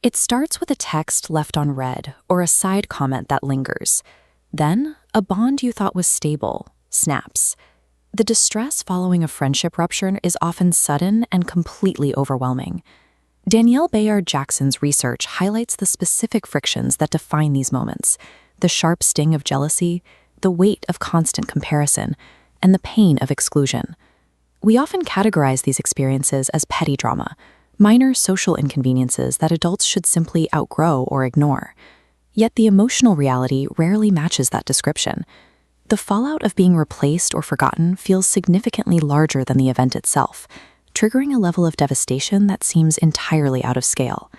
It starts with a text left unread or a side comment that lingers. Then, a bond you thought was stable snaps. The distress following a friendship rupture is often sudden and completely overwhelming. Danielle Bayard Jackson's research highlights the specific frictions that define these moments: the sharp sting of jealousy, the weight of constant comparison, and the pain of exclusion. We often categorize these experiences as petty drama, minor social inconveniences that adults should simply outgrow or ignore. Yet the emotional reality rarely matches that description. The fallout of being replaced or forgotten feels significantly larger than the event itself, triggering a level of devastation that seems entirely out of scale.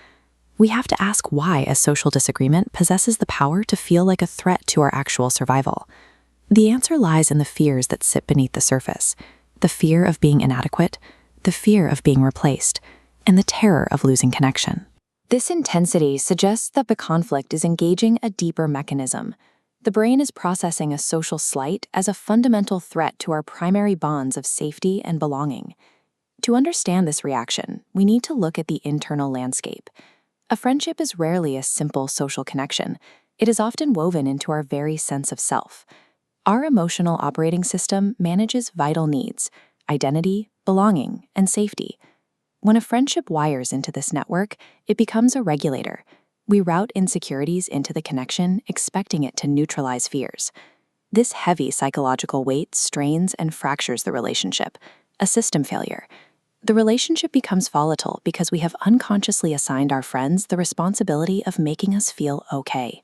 We have to ask why a social disagreement possesses the power to feel like a threat to our actual survival. The answer lies in the fears that sit beneath the surface: the fear of being inadequate, the fear of being replaced, and the terror of losing connection. This intensity suggests that the conflict is engaging a deeper mechanism. The brain is processing a social slight as a fundamental threat to our primary bonds of safety and belonging. To understand this reaction, we need to look at the internal landscape. A friendship is rarely a simple social connection. It is often woven into our very sense of self. Our emotional operating system manages vital needs: identity, belonging, and safety. When a friendship wires into this network, it becomes a regulator. We route insecurities into the connection, expecting it to neutralize fears. This heavy psychological weight strains and fractures the relationship, a system failure. The relationship becomes volatile because we have unconsciously assigned our friends the responsibility of making us feel okay.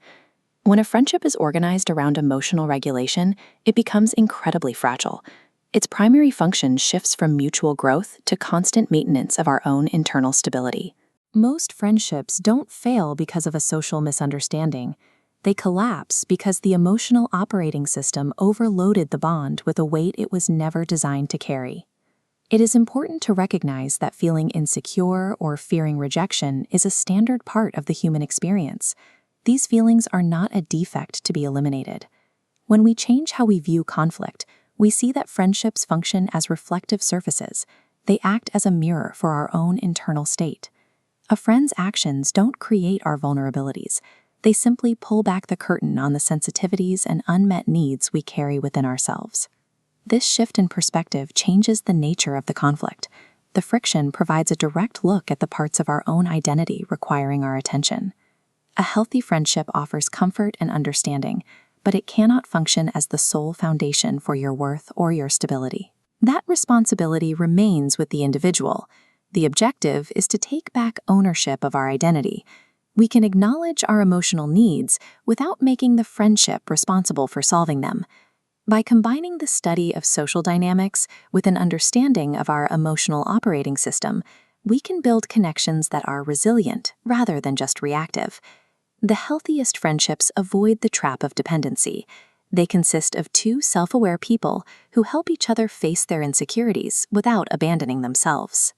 When a friendship is organized around emotional regulation, it becomes incredibly fragile. Its primary function shifts from mutual growth to constant maintenance of our own internal stability. Most friendships don't fail because of a social misunderstanding. They collapse because the emotional operating system overloaded the bond with a weight it was never designed to carry. It is important to recognize that feeling insecure or fearing rejection is a standard part of the human experience. These feelings are not a defect to be eliminated. When we change how we view conflict, we see that friendships function as reflective surfaces. They act as a mirror for our own internal state. A friend's actions don't create our vulnerabilities. They simply pull back the curtain on the sensitivities and unmet needs we carry within ourselves. This shift in perspective changes the nature of the conflict. The friction provides a direct look at the parts of our own identity requiring our attention. A healthy friendship offers comfort and understanding, but it cannot function as the sole foundation for your worth or your stability. That responsibility remains with the individual. The objective is to take back ownership of our identity. We can acknowledge our emotional needs without making the friendship responsible for solving them. By combining the study of social dynamics with an understanding of our emotional operating system, we can build connections that are resilient rather than just reactive. The healthiest friendships avoid the trap of dependency. They consist of two self-aware people who help each other face their insecurities without abandoning themselves.